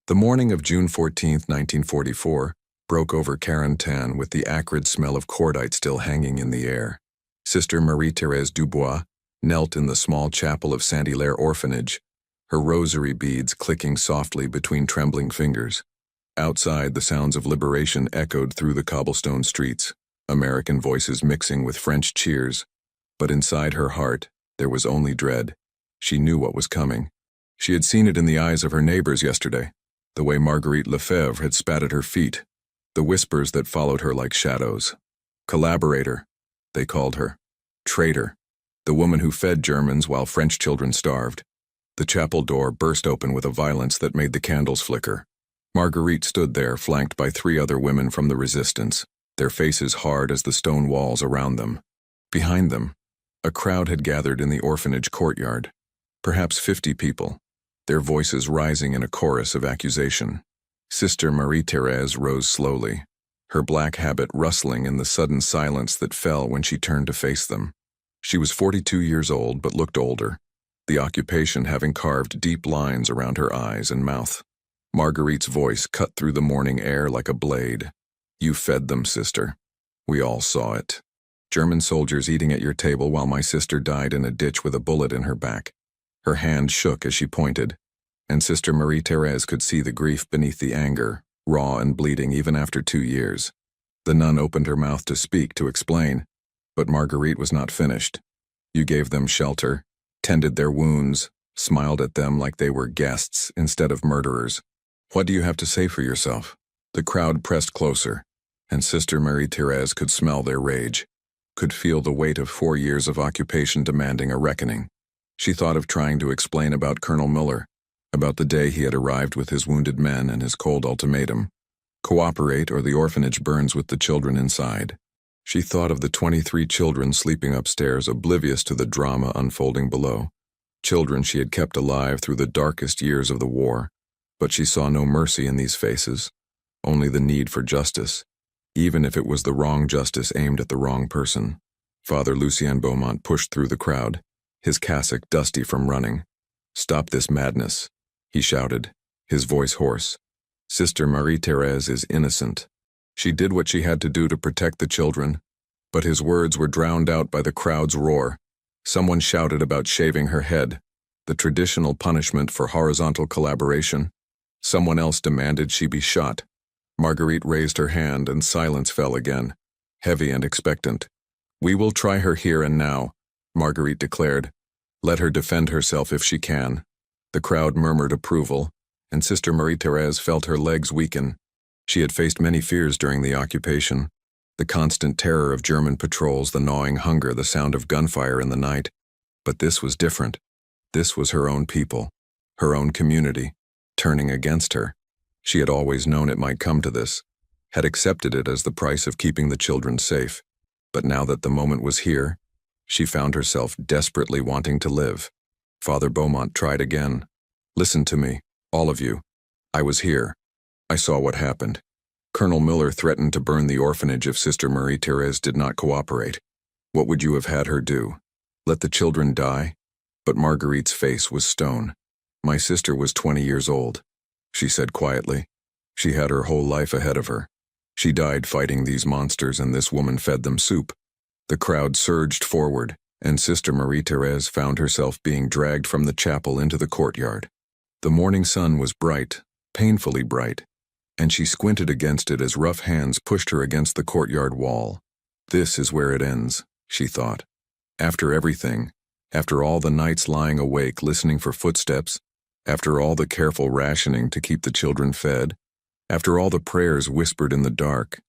The morning of June 14, 1944, broke over Carentan with the acrid smell of cordite still hanging in the air. Sister Marie-Thérèse Dubois knelt in the small chapel of Saint-Hilaire orphanage, her rosary beads clicking softly between trembling fingers. Outside, the sounds of liberation echoed through the cobblestone streets, American voices mixing with French cheers. But inside her heart, there was only dread. She knew what was coming. She had seen it in the eyes of her neighbors yesterday, the way Marguerite Lefebvre had spat at her feet, the whispers that followed her like shadows. Collaborator, they called her. Traitor, the woman who fed Germans while French children starved. The chapel door burst open with a violence that made the candles flicker. Marguerite stood there, flanked by 3 other women from the resistance, their faces hard as the stone walls around them. Behind them, a crowd had gathered in the orphanage courtyard, perhaps 50 people, their voices rising in a chorus of accusation. Sister Marie-Thérèse rose slowly, her black habit rustling in the sudden silence that fell when she turned to face them. She was 42 years old but looked older, the occupation having carved deep lines around her eyes and mouth. Marguerite's voice cut through the morning air like a blade. "You fed them, sister. We all saw it. German soldiers eating at your table while my sister died in a ditch with a bullet in her back." Her hand shook as she pointed, and Sister Marie-Thérèse could see the grief beneath the anger, raw and bleeding even after 2 years. The nun opened her mouth to speak, to explain, but Marguerite was not finished. "You gave them shelter, tended their wounds, smiled at them like they were guests instead of murderers. What do you have to say for yourself?" The crowd pressed closer, and Sister Marie-Thérèse could smell their rage, could feel the weight of 4 years of occupation demanding a reckoning. She thought of trying to explain about Colonel Miller, about the day he had arrived with his wounded men and his cold ultimatum: cooperate or the orphanage burns with the children inside. She thought of the 23 children sleeping upstairs, oblivious to the drama unfolding below, children she had kept alive through the darkest years of the war. But she saw no mercy in these faces, only the need for justice, even if it was the wrong justice aimed at the wrong person. Father Lucien Beaumont pushed through the crowd, his cassock dusty from running. "Stop this madness," he shouted, his voice hoarse. "Sister Marie-Thérèse is innocent. She did what she had to do to protect the children." But his words were drowned out by the crowd's roar. Someone shouted about shaving her head, the traditional punishment for horizontal collaboration. Someone else demanded she be shot. Marguerite raised her hand and silence fell again, heavy and expectant. "We will try her here and now," Marguerite declared. "Let her defend herself if she can." The crowd murmured approval, and Sister Marie-Thérèse felt her legs weaken. She had faced many fears during the occupation: the constant terror of German patrols, the gnawing hunger, the sound of gunfire in the night. But this was different. This was her own people, her own community, turning against her. She had always known it might come to this, had accepted it as the price of keeping the children safe. But now that the moment was here, she found herself desperately wanting to live. Father Beaumont tried again. "Listen to me, all of you. I was here. I saw what happened. Colonel Miller threatened to burn the orphanage if Sister Marie-Thérèse did not cooperate. What would you have had her do? Let the children die?" But Marguerite's face was stone. "My sister was 20 years old," she said quietly. "She had her whole life ahead of her. She died fighting these monsters, and this woman fed them soup." The crowd surged forward, and Sister Marie-Thérèse found herself being dragged from the chapel into the courtyard. The morning sun was bright, painfully bright, and she squinted against it as rough hands pushed her against the courtyard wall. "This is where it ends," she thought. After everything, after all the nights lying awake listening for footsteps, after all the careful rationing to keep the children fed, after all the prayers whispered in the dark,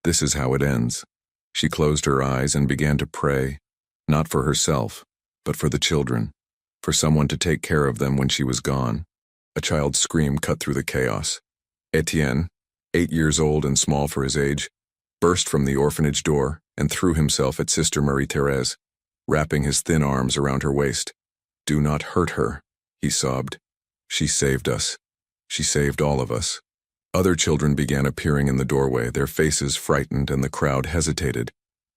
this is how it ends. She closed her eyes and began to pray, not for herself, but for the children, for someone to take care of them when she was gone. A child's scream cut through the chaos. Etienne, 8 years old and small for his age, burst from the orphanage door and threw himself at Sister Marie-Thérèse, wrapping his thin arms around her waist. "Do not hurt her," he sobbed. "She saved us. She saved all of us." Other children began appearing in the doorway, their faces frightened, and the crowd hesitated.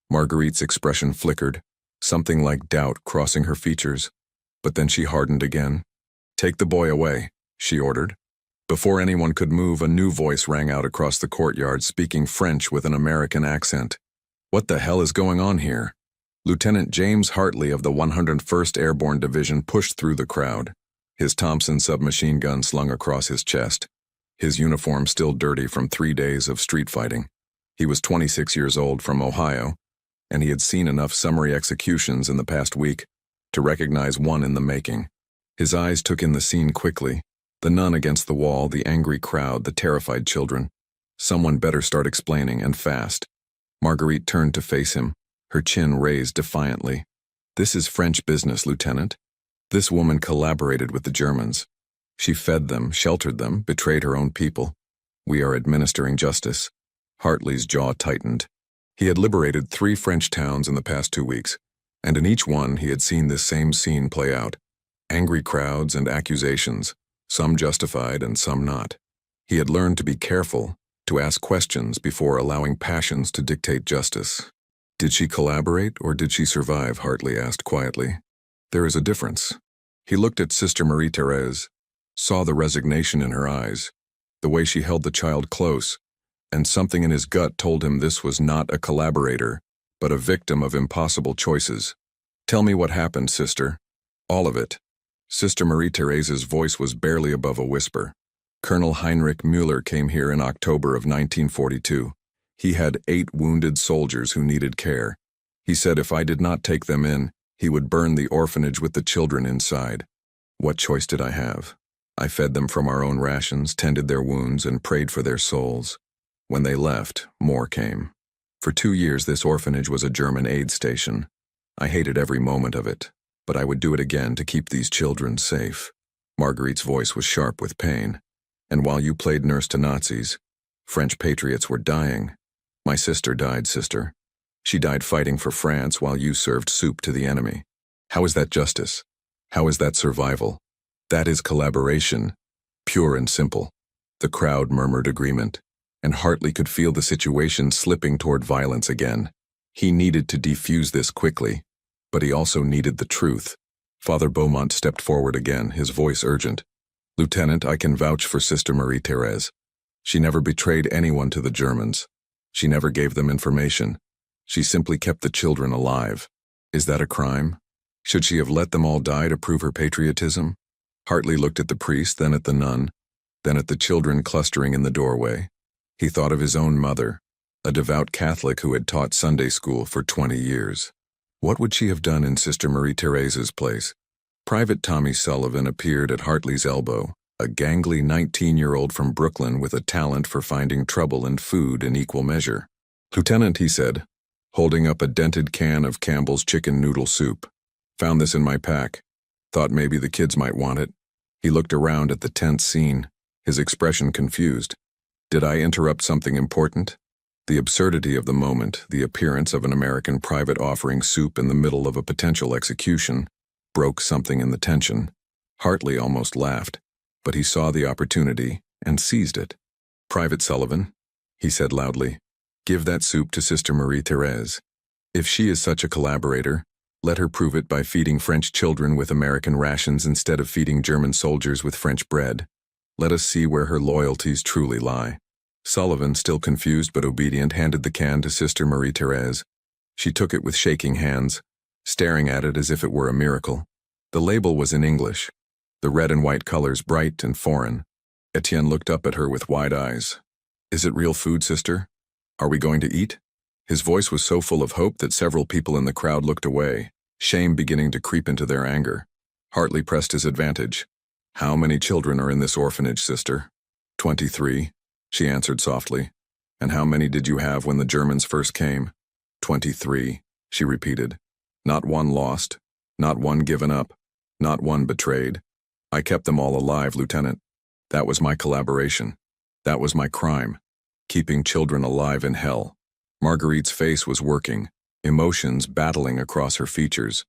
Marguerite's expression flickered, something like doubt crossing her features, but then she hardened again. "Take the boy away," she ordered. Before anyone could move, a new voice rang out across the courtyard, speaking French with an American accent. "What the hell is going on here?" Lieutenant James Hartley of the 101st Airborne Division pushed through the crowd, his Thompson submachine gun slung across his chest, his uniform still dirty from 3 days of street fighting. He was 26 years old, from Ohio, and he had seen enough summary executions in the past week to recognize one in the making. His eyes took in the scene quickly. The nun against the wall, the angry crowd, the terrified children. Someone better start explaining, and fast. Marguerite turned to face him, her chin raised defiantly. "This is French business, Lieutenant. This woman collaborated with the Germans. She fed them, sheltered them, betrayed her own people. We are administering justice." Hartley's jaw tightened. He had liberated 3 French towns in the past 2 weeks, and in each one he had seen this same scene play out. Angry crowds and accusations, some justified and some not. He had learned to be careful, to ask questions before allowing passions to dictate justice. "Did she collaborate or did she survive?" Hartley asked quietly. "There is a difference." He looked at Sister Marie-Thérèse, saw the resignation in her eyes, the way she held the child close, and something in his gut told him this was not a collaborator, but a victim of impossible choices. "Tell me what happened, sister. All of it." Sister Marie-Thérèse's voice was barely above a whisper. "Colonel Heinrich Müller came here in October of 1942. He had 8 wounded soldiers who needed care. He said if I did not take them in, he would burn the orphanage with the children inside. What choice did I have? I fed them from our own rations, tended their wounds, and prayed for their souls. When they left, more came. For 2 years this orphanage was a German aid station. I hated every moment of it, but I would do it again to keep these children safe." Marguerite's voice was sharp with pain. "And while you played nurse to Nazis, French patriots were dying. My sister died, sister. She died fighting for France while you served soup to the enemy. How is that justice? How is that survival? That is collaboration, pure and simple." The crowd murmured agreement, and Hartley could feel the situation slipping toward violence again. He needed to defuse this quickly, but he also needed the truth. Father Beaumont stepped forward again, his voice urgent. "Lieutenant, I can vouch for Sister Marie-Thérèse. She never betrayed anyone to the Germans. She never gave them information. She simply kept the children alive. Is that a crime? Should she have let them all die to prove her patriotism?" Hartley looked at the priest, then at the nun, then at the children clustering in the doorway. He thought of his own mother, a devout Catholic who had taught Sunday school for 20 years. What would she have done in Sister Marie-Thérèse's place? Private Tommy Sullivan appeared at Hartley's elbow, a gangly 19-year-old from Brooklyn with a talent for finding trouble and food in equal measure. "Lieutenant," he said, holding up a dented can of Campbell's chicken noodle soup. "Found this in my pack. Thought maybe the kids might want it." He looked around at the tense scene, his expression confused. "Did I interrupt something important?" The absurdity of the moment, the appearance of an American private offering soup in the middle of a potential execution, broke something in the tension. Hartley almost laughed, but he saw the opportunity and seized it. "Private Sullivan," he said loudly, "give that soup to Sister Marie-Thérèse. If she is such a collaborator, let her prove it by feeding French children with American rations instead of feeding German soldiers with French bread. Let us see where her loyalties truly lie." Sullivan, still confused but obedient, handed the can to Sister Marie-Thérèse. She took it with shaking hands, staring at it as if it were a miracle. The label was in English, the red and white colors bright and foreign. Etienne looked up at her with wide eyes. "Is it real food, sister? Are we going to eat?" His voice was so full of hope that several people in the crowd looked away, shame beginning to creep into their anger. Hartley pressed his advantage. "How many children are in this orphanage, sister?" 23, she answered softly. "And how many did you have when the Germans first came?" 23, she repeated. "Not one lost, not one given up, not one betrayed. I kept them all alive, Lieutenant. That was my collaboration. That was my crime. Keeping children alive in hell." Marguerite's face was working, emotions battling across her features.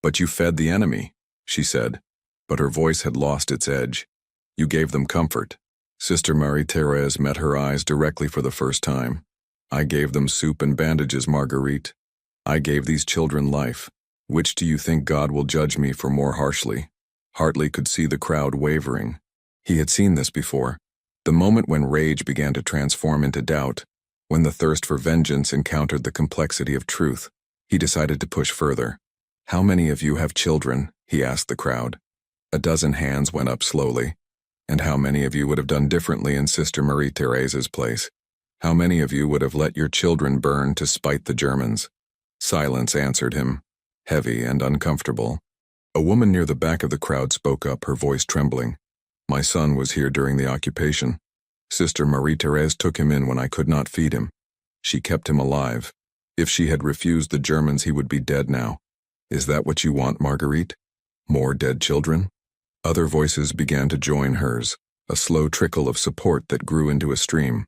"But you fed the enemy," she said, but her voice had lost its edge. "You gave them comfort." Sister Marie-Thérèse met her eyes directly for the first time. "I gave them soup and bandages, Marguerite. I gave these children life. Which do you think God will judge me for more harshly?" Hartley could see the crowd wavering. He had seen this before. The moment when rage began to transform into doubt, when the thirst for vengeance encountered the complexity of truth, he decided to push further. "How many of you have children?" he asked the crowd. A dozen hands went up slowly. "And how many of you would have done differently in Sister Marie-Thérèse's place? How many of you would have let your children burn to spite the Germans?" Silence answered him, heavy and uncomfortable. A woman near the back of the crowd spoke up, her voice trembling. "My son was here during the occupation. Sister Marie-Thérèse took him in when I could not feed him. She kept him alive. If she had refused the Germans, he would be dead now. Is that what you want, Marguerite? More dead children?" Other voices began to join hers, a slow trickle of support that grew into a stream.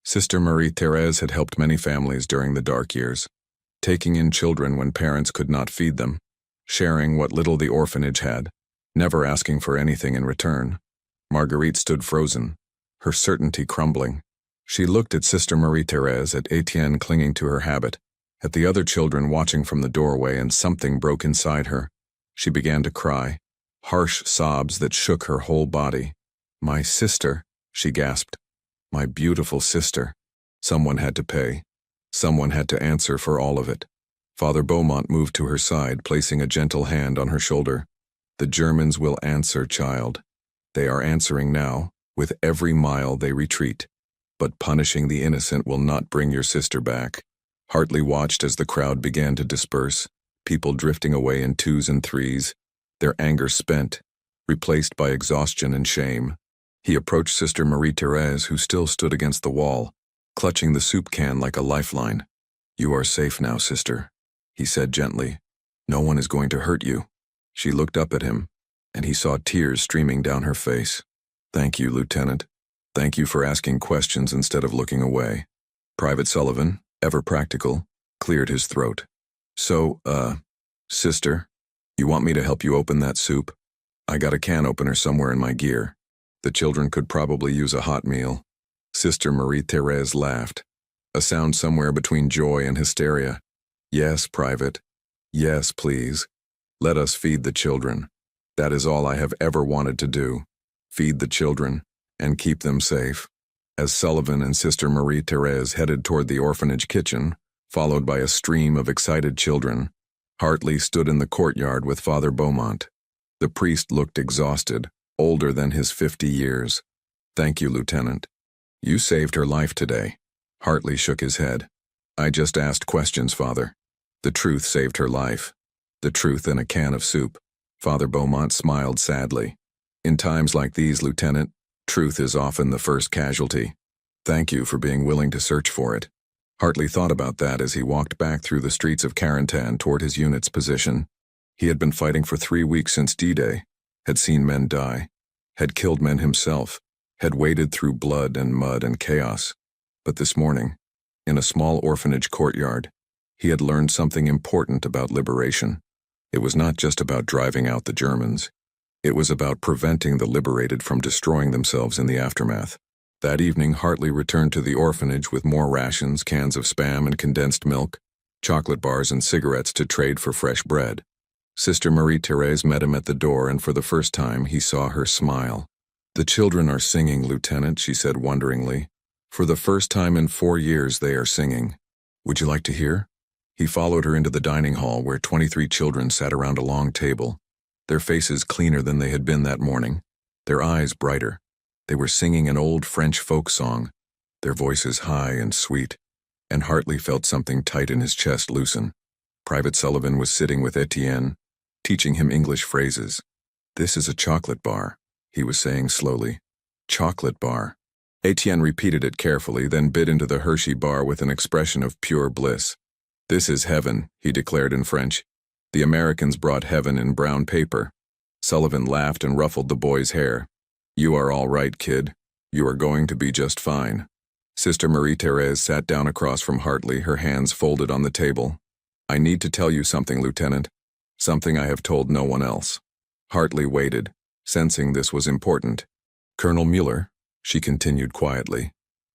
Sister Marie-Thérèse had helped many families during the dark years, taking in children when parents could not feed them, sharing what little the orphanage had, never asking for anything in return. Marguerite stood frozen, her certainty crumbling. She looked at Sister Marie-Thérèse, at Etienne clinging to her habit, at the other children watching from the doorway, and something broke inside her. She began to cry, harsh sobs that shook her whole body. "My sister," she gasped. "My beautiful sister." Someone had to pay. Someone had to answer for all of it. Father Beaumont moved to her side, placing a gentle hand on her shoulder. "The Germans will answer, child. They are answering now. With every mile they retreat. But punishing the innocent will not bring your sister back." Hartley watched as the crowd began to disperse, people drifting away in twos and threes, their anger spent, replaced by exhaustion and shame. He approached Sister Marie-Thérèse, who still stood against the wall, clutching the soup can like a lifeline. "You are safe now, sister," he said gently. "No one is going to hurt you." She looked up at him, and he saw tears streaming down her face. "Thank you, Lieutenant. Thank you for asking questions instead of looking away." Private Sullivan, ever practical, cleared his throat. "So, sister, you want me to help you open that soup? I got a can opener somewhere in my gear. The children could probably use a hot meal." Sister Marie-Thérèse laughed, a sound somewhere between joy and hysteria. "Yes, Private. Yes, please. Let us feed the children. That is all I have ever wanted to do. Feed the children and keep them safe." As Sullivan and Sister Marie-Thérèse headed toward the orphanage kitchen, followed by a stream of excited children, Hartley stood in the courtyard with Father Beaumont. The priest looked exhausted, older than his 50 years. "Thank you, Lieutenant. You saved her life today." Hartley shook his head. "I just asked questions, Father. The truth saved her life. The truth in a can of soup." Father Beaumont smiled sadly. "In times like these, Lieutenant, truth is often the first casualty. Thank you for being willing to search for it." Hartley thought about that as he walked back through the streets of Carentan toward his unit's position. He had been fighting for 3 weeks since D-Day, had seen men die, had killed men himself, had waded through blood and mud and chaos. But this morning, in a small orphanage courtyard, he had learned something important about liberation. It was not just about driving out the Germans. It was about preventing the liberated from destroying themselves in the aftermath. That evening, Hartley returned to the orphanage with more rations, cans of Spam and condensed milk, chocolate bars and cigarettes to trade for fresh bread. Sister Marie-Thérèse met him at the door, and for the first time he saw her smile. "The children are singing, Lieutenant," she said wonderingly. "For the first time in 4 years they are singing. Would you like to hear?" He followed her into the dining hall where 23 children sat around a long table, their faces cleaner than they had been that morning, their eyes brighter. They were singing an old French folk song, their voices high and sweet, and Hartley felt something tight in his chest loosen. Private Sullivan was sitting with Etienne, teaching him English phrases. "This is a chocolate bar," he was saying slowly. "Chocolate bar." Etienne repeated it carefully, then bit into the Hershey bar with an expression of pure bliss. "This is heaven," he declared in French. "The Americans brought heaven in brown paper." Sullivan laughed and ruffled the boy's hair. "You are all right, kid. You are going to be just fine." Sister Marie-Thérèse sat down across from Hartley, her hands folded on the table. "I need to tell you something, Lieutenant. Something I have told no one else." Hartley waited, sensing this was important. "Colonel Mueller," she continued quietly,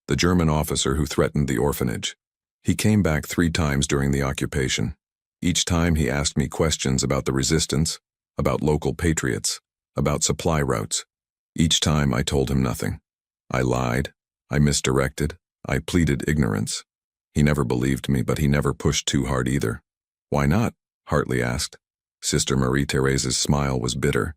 "the German officer who threatened the orphanage. He came back 3 times during the occupation. Each time he asked me questions about the resistance, about local patriots, about supply routes. Each time I told him nothing. I lied. I misdirected. I pleaded ignorance. He never believed me, but he never pushed too hard either. Why not? Hartley asked. Sister Marie-Thérèse's smile was bitter.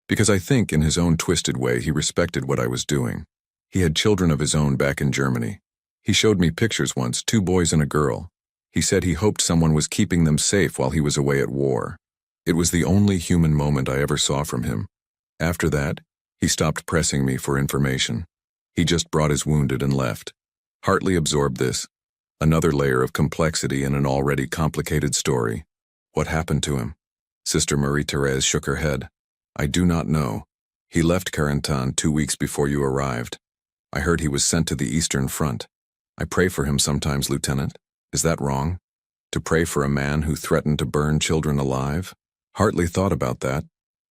Because I think, in his own twisted way, he respected what I was doing. He had children of his own back in Germany. He showed me pictures once, 2 boys and a girl. He said he hoped someone was keeping them safe while he was away at war. It was the only human moment I ever saw from him. After that, he stopped pressing me for information. He just brought his wounded and left. Hartley absorbed this. Another layer of complexity in an already complicated story. What happened to him? Sister Marie-Thérèse shook her head. I do not know. He left Carentan 2 weeks before you arrived. I heard he was sent to the Eastern Front. I pray for him sometimes, Lieutenant. Is that wrong? To pray for a man who threatened to burn children alive? Hartley thought about that.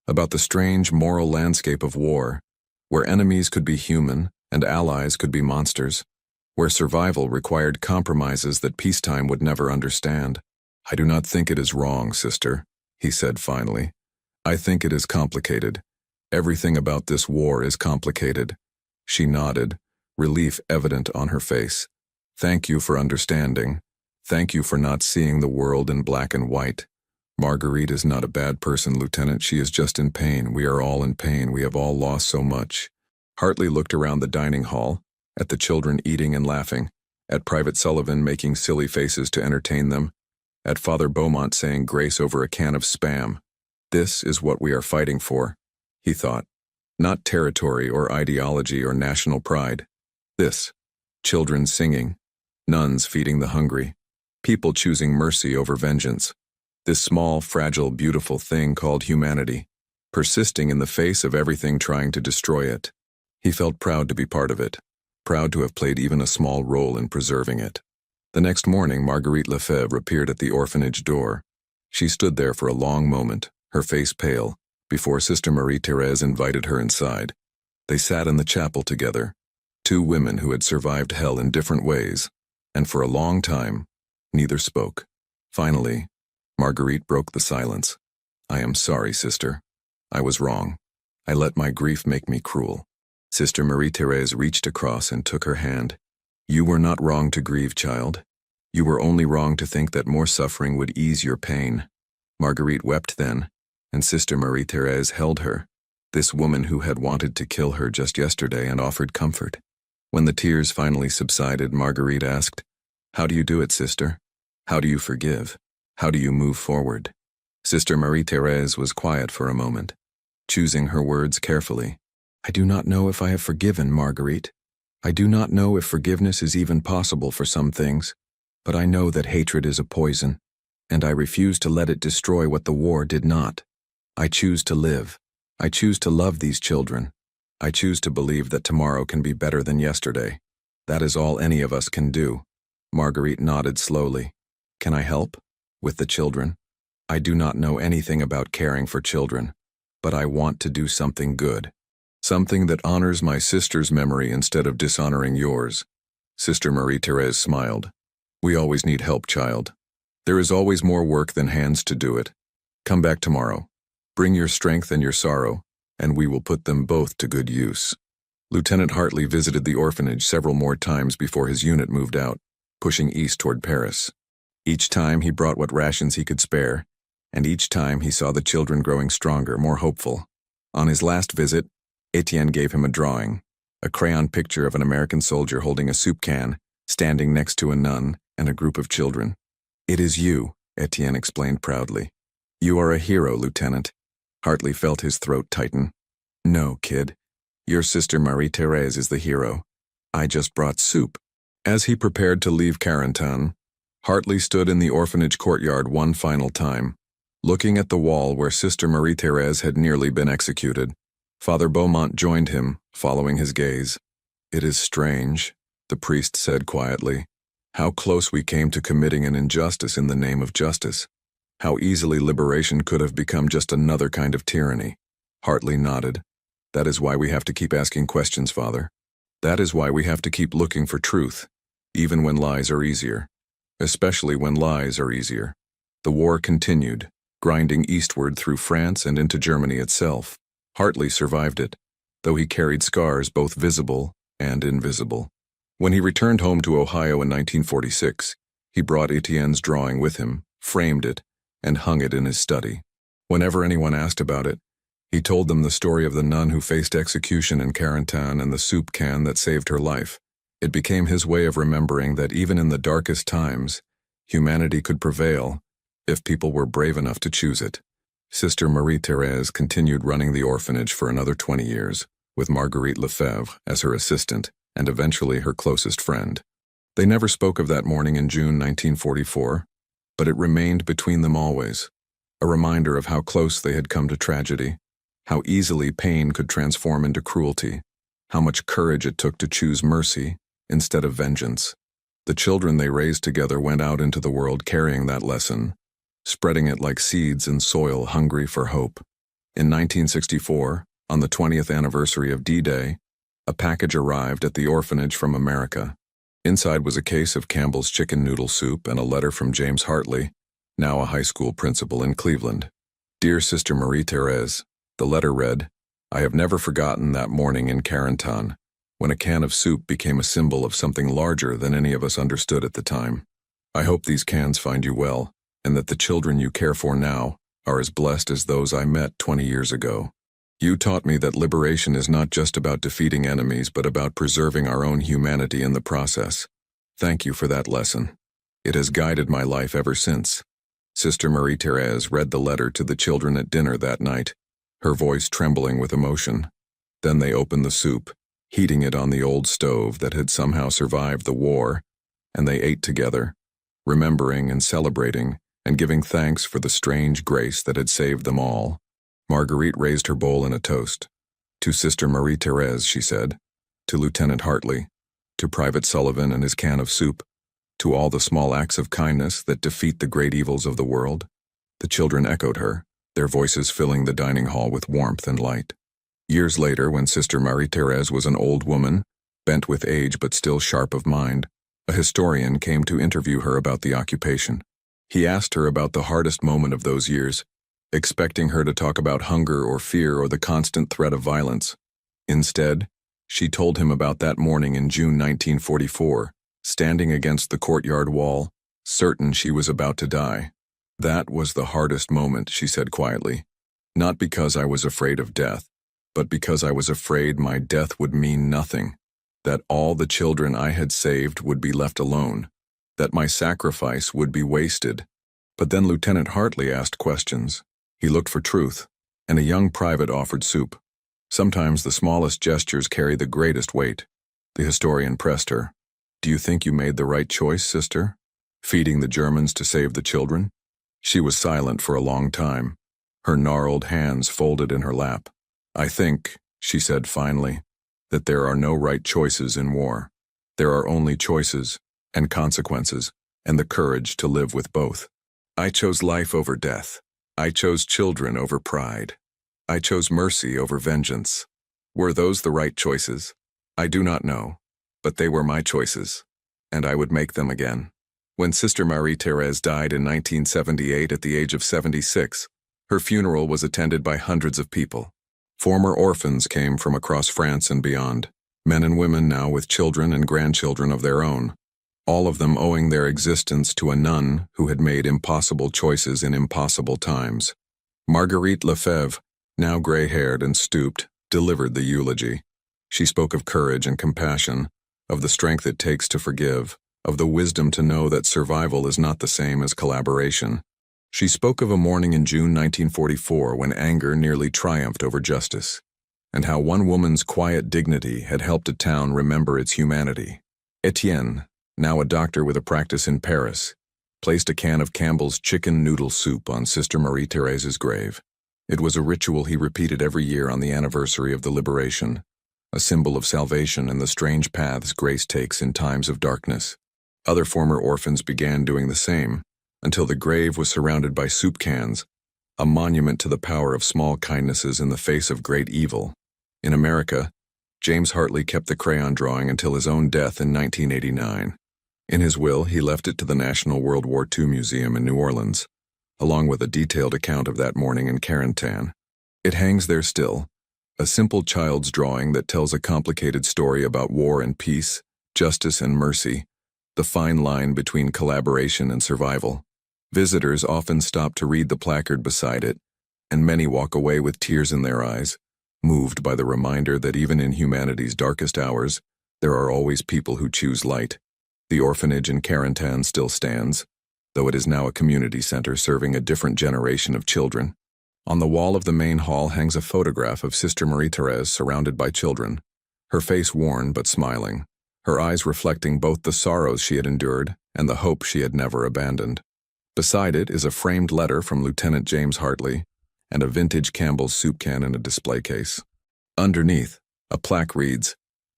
About the strange moral landscape of war, where enemies could be human and allies could be monsters, where survival required compromises that peacetime would never understand. I do not think it is wrong, sister, he said finally. I think it is complicated. Everything about this war is complicated. She nodded, relief evident on her face. Thank you for understanding. Thank you for not seeing the world in black and white. Marguerite is not a bad person, Lieutenant. She is just in pain. We are all in pain. We have all lost so much. Hartley looked around the dining hall, at the children eating and laughing, at Private Sullivan making silly faces to entertain them, at Father Beaumont saying grace over a can of Spam. This is what we are fighting for, he thought. Not territory or ideology or national pride. This. Children singing. Nuns feeding the hungry. People choosing mercy over vengeance. This small, fragile, beautiful thing called humanity, persisting in the face of everything trying to destroy it. He felt proud to be part of it, proud to have played even a small role in preserving it. The next morning, Marguerite Lefebvre appeared at the orphanage door. She stood there for a long moment, her face pale, before Sister Marie-Thérèse invited her inside. They sat in the chapel together, 2 women who had survived hell in different ways, and for a long time, neither spoke. Finally, Marguerite broke the silence. I am sorry, sister. I was wrong. I let my grief make me cruel. Sister Marie-Thérèse reached across and took her hand. You were not wrong to grieve, child. You were only wrong to think that more suffering would ease your pain. Marguerite wept then, and Sister Marie-Thérèse held her, this woman who had wanted to kill her just yesterday and offered comfort. When the tears finally subsided, Marguerite asked, How do you do it, sister? How do you forgive? How do you move forward? Sister Marie-Thérèse was quiet for a moment, choosing her words carefully. I do not know if I have forgiven, Marguerite. I do not know if forgiveness is even possible for some things, but I know that hatred is a poison, and I refuse to let it destroy what the war did not. I choose to live. I choose to love these children. I choose to believe that tomorrow can be better than yesterday. That is all any of us can do. Marguerite nodded slowly. Can I help? With the children? I do not know anything about caring for children, but I want to do something good. Something that honors my sister's memory instead of dishonoring yours. Sister Marie-Thérèse smiled. We always need help, child. There is always more work than hands to do it. Come back tomorrow. Bring your strength and your sorrow, and we will put them both to good use. Lieutenant Hartley visited the orphanage several more times before his unit moved out, pushing east toward Paris. Each time he brought what rations he could spare, and each time he saw the children growing stronger, more hopeful. On his last visit, Etienne gave him a drawing, a crayon picture of an American soldier holding a soup can, standing next to a nun and a group of children. It is you, Etienne explained proudly. You are a hero, Lieutenant. Hartley felt his throat tighten. No, kid. Your sister Marie-Thérèse is the hero. I just brought soup. As he prepared to leave Carentan, Hartley stood in the orphanage courtyard one final time, looking at the wall where Sister Marie-Thérèse had nearly been executed. Father Beaumont joined him, following his gaze. It is strange, the priest said quietly, how close we came to committing an injustice in the name of justice. How easily liberation could have become just another kind of tyranny. Hartley nodded. That is why we have to keep asking questions, Father. That is why we have to keep looking for truth, even when lies are easier. Especially when lies are easier. The war continued, grinding eastward through France and into Germany itself. Hartley survived it, though he carried scars both visible and invisible. When he returned home to Ohio in 1946, he brought Etienne's drawing with him, framed it, and hung it in his study. Whenever anyone asked about it, he told them the story of the nun who faced execution in Carentan and the soup can that saved her life. It became his way of remembering that even in the darkest times, humanity could prevail if people were brave enough to choose it. Sister Marie-Thérèse continued running the orphanage for another 20 years, with Marguerite Lefebvre as her assistant and eventually her closest friend. They never spoke of that morning in June 1944, but it remained between them always, a reminder of how close they had come to tragedy, how easily pain could transform into cruelty, how much courage it took to choose mercy instead of vengeance. The children they raised together went out into the world carrying that lesson, spreading it like seeds in soil hungry for hope. In 1964, on the 20th anniversary of D-Day, a package arrived at the orphanage from America. Inside was a case of Campbell's chicken noodle soup and a letter from James Hartley, now a high school principal in Cleveland. Dear Sister Marie-Thérèse, the letter read, I have never forgotten that morning in Carentan, when a can of soup became a symbol of something larger than any of us understood at the time. I hope these cans find you well, and that the children you care for now are as blessed as those I met 20 years ago. You taught me that liberation is not just about defeating enemies, but about preserving our own humanity in the process. Thank you for that lesson. It has guided my life ever since. Sister Marie-Thérèse read the letter to the children at dinner that night, her voice trembling with emotion. Then they opened the soup, heating it on the old stove that had somehow survived the war, and they ate together, remembering and celebrating and giving thanks for the strange grace that had saved them all. Marguerite raised her bowl in a toast. To Sister Marie-Thérèse, she said, to Lieutenant Hartley, to Private Sullivan and his can of soup, to all the small acts of kindness that defeat the great evils of the world. The children echoed her, their voices filling the dining hall with warmth and light. Years later, when Sister Marie-Thérèse was an old woman, bent with age but still sharp of mind, a historian came to interview her about the occupation. He asked her about the hardest moment of those years, expecting her to talk about hunger or fear or the constant threat of violence. Instead, she told him about that morning in June 1944, standing against the courtyard wall, certain she was about to die. That was the hardest moment, she said quietly. Not because I was afraid of death, but because I was afraid my death would mean nothing, that all the children I had saved would be left alone, that my sacrifice would be wasted. But then Lieutenant Hartley asked questions. He looked for truth, and a young private offered soup. Sometimes the smallest gestures carry the greatest weight. The historian pressed her. Do you think you made the right choice, sister? Feeding the Germans to save the children? She was silent for a long time, her gnarled hands folded in her lap. I think, she said finally, that there are no right choices in war. There are only choices and consequences and the courage to live with both. I chose life over death. I chose children over pride. I chose mercy over vengeance. Were those the right choices? I do not know, but they were my choices, and I would make them again. When Sister Marie-Thérèse died in 1978 at the age of 76, her funeral was attended by hundreds of people. Former orphans came from across France and beyond, men and women now with children and grandchildren of their own, all of them owing their existence to a nun who had made impossible choices in impossible times. Marguerite Lefebvre, now gray-haired and stooped, delivered the eulogy. She spoke of courage and compassion, of the strength it takes to forgive, of the wisdom to know that survival is not the same as collaboration. She spoke of a morning in June 1944 when anger nearly triumphed over justice, and how one woman's quiet dignity had helped a town remember its humanity. Etienne, now a doctor with a practice in Paris, placed a can of Campbell's chicken noodle soup on Sister Marie-Thérèse's grave. It was a ritual he repeated every year on the anniversary of the liberation, a symbol of salvation and the strange paths grace takes in times of darkness. Other former orphans began doing the same, until the grave was surrounded by soup cans, a monument to the power of small kindnesses in the face of great evil. In America, James Hartley kept the crayon drawing until his own death in 1989. In his will, he left it to the National World War II Museum in New Orleans, along with a detailed account of that morning in Carentan. It hangs there still, A simple child's drawing that tells a complicated story about war and peace, justice and mercy, the fine line between collaboration and survival. Visitors often stop to read the placard beside it, and many walk away with tears in their eyes, moved by the reminder that even in humanity's darkest hours, there are always people who choose light. The orphanage in Carentan still stands, though it is now a community center serving a different generation of children. On the wall of the main hall hangs a photograph of Sister Marie-Thérèse surrounded by children, her face worn but smiling, her eyes reflecting both the sorrows she had endured and the hope she had never abandoned. Beside it is a framed letter from Lieutenant James Hartley and a vintage Campbell's soup can in a display case. Underneath, a plaque reads,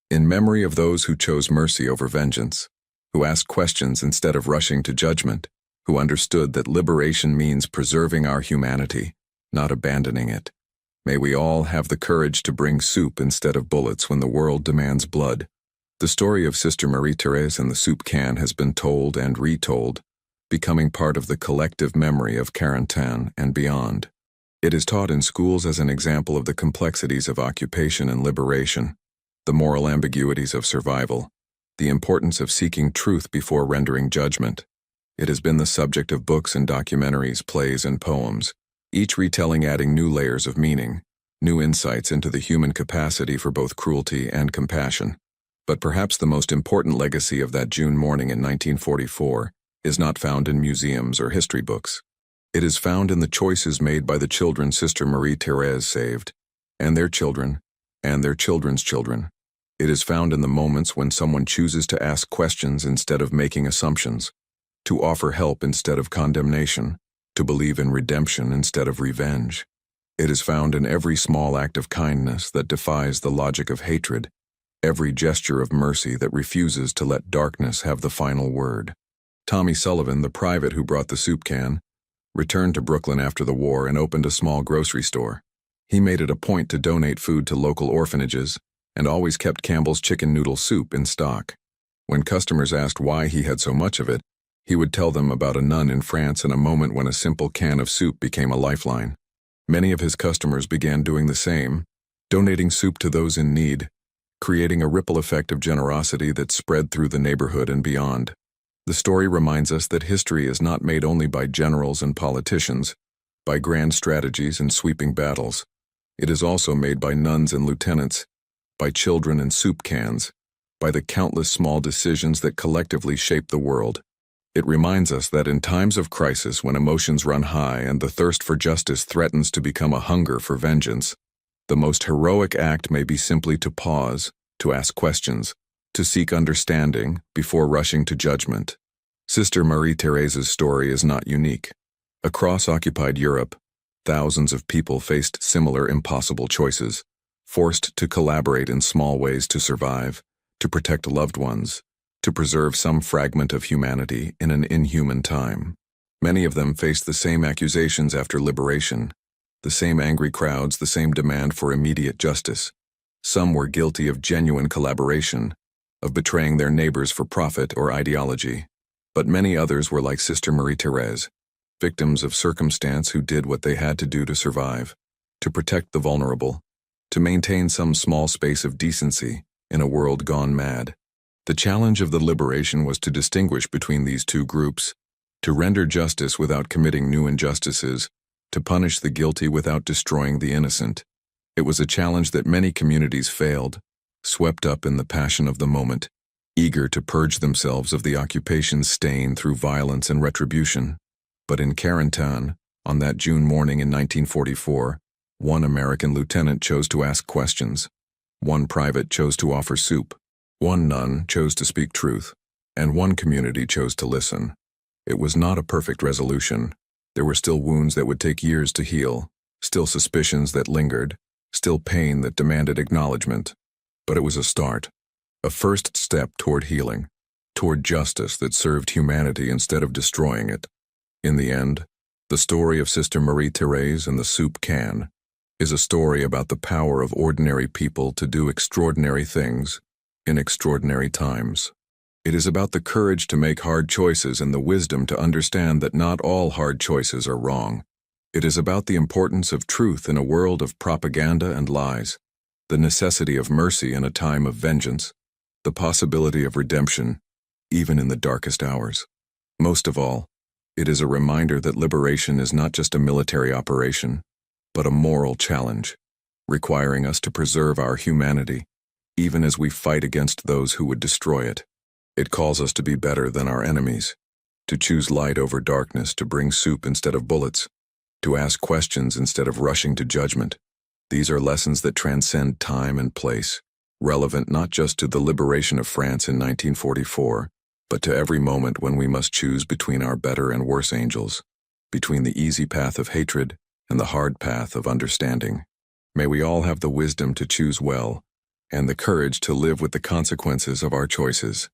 "In memory of those who chose mercy over vengeance, who asked questions instead of rushing to judgment, who understood that liberation means preserving our humanity, not abandoning it. May we all have the courage to bring soup instead of bullets when the world demands blood." The story of Sister Marie-Thérèse and the soup can has been told and retold, becoming part of the collective memory of Carentan and beyond. It is taught in schools as an example of the complexities of occupation and liberation, the moral ambiguities of survival, the importance of seeking truth before rendering judgment. It has been the subject of books and documentaries, plays and poems, each retelling adding new layers of meaning, new insights into the human capacity for both cruelty and compassion. But perhaps the most important legacy of that June morning in 1944 is not found in museums or history books. It is found in the choices made by the children Sister Marie-Thérèse saved, and their children, and their children's children. It is found in the moments when someone chooses to ask questions instead of making assumptions, to offer help instead of condemnation, to believe in redemption instead of revenge. It is found in every small act of kindness that defies the logic of hatred, every gesture of mercy that refuses to let darkness have the final word. Tommy Sullivan, the private who brought the soup can, returned to Brooklyn after the war and opened a small grocery store. He made it a point to donate food to local orphanages and always kept Campbell's chicken noodle soup in stock. When customers asked why he had so much of it, he would tell them about a nun in France and a moment when a simple can of soup became a lifeline. Many of his customers began doing the same, donating soup to those in need, creating a ripple effect of generosity that spread through the neighborhood and beyond. The story reminds us that history is not made only by generals and politicians, by grand strategies and sweeping battles. It is also made by nuns and lieutenants, by children and soup cans, by the countless small decisions that collectively shape the world. It reminds us that in times of crisis, when emotions run high and the thirst for justice threatens to become a hunger for vengeance, the most heroic act may be simply to pause, to ask questions, to seek understanding before rushing to judgment. Sister Marie-Thérèse's story is not unique. Across occupied Europe, thousands of people faced similar impossible choices, forced to collaborate in small ways to survive, to protect loved ones, to preserve some fragment of humanity in an inhuman time. Many of them faced the same accusations after liberation, the same angry crowds, the same demand for immediate justice. Some were guilty of genuine collaboration, of betraying their neighbors for profit or ideology. But many others were like Sister Marie-Thérèse, victims of circumstance who did what they had to do to survive, to protect the vulnerable, to maintain some small space of decency in a world gone mad. The challenge of the liberation was to distinguish between these two groups, to render justice without committing new injustices, to punish the guilty without destroying the innocent. It was a challenge that many communities failed, swept up in the passion of the moment, eager to purge themselves of the occupation's stain through violence and retribution. But in Carentan, on that June morning in 1944, one American lieutenant chose to ask questions, one private chose to offer soup, one nun chose to speak truth, and one community chose to listen. It was not a perfect resolution. There were still wounds that would take years to heal, still suspicions that lingered, still pain that demanded acknowledgement. But it was a start, a first step toward healing, toward justice that served humanity instead of destroying it. In the end, the story of Sister Marie-Thérèse and the soup can is a story about the power of ordinary people to do extraordinary things in extraordinary times. It is about the courage to make hard choices and the wisdom to understand that not all hard choices are wrong. It is about the importance of truth in a world of propaganda and lies. the necessity of mercy in a time of vengeance, the possibility of redemption, even in the darkest hours. Most of all, it is a reminder that liberation is not just a military operation, but a moral challenge, requiring us to preserve our humanity, even as we fight against those who would destroy it. It calls us to be better than our enemies, to choose light over darkness, to bring soup instead of bullets, to ask questions instead of rushing to judgment. These are lessons that transcend time and place, relevant not just to the liberation of France in 1944, but to every moment when we must choose between our better and worse angels, between the easy path of hatred and the hard path of understanding. May we all have the wisdom to choose well, and the courage to live with the consequences of our choices.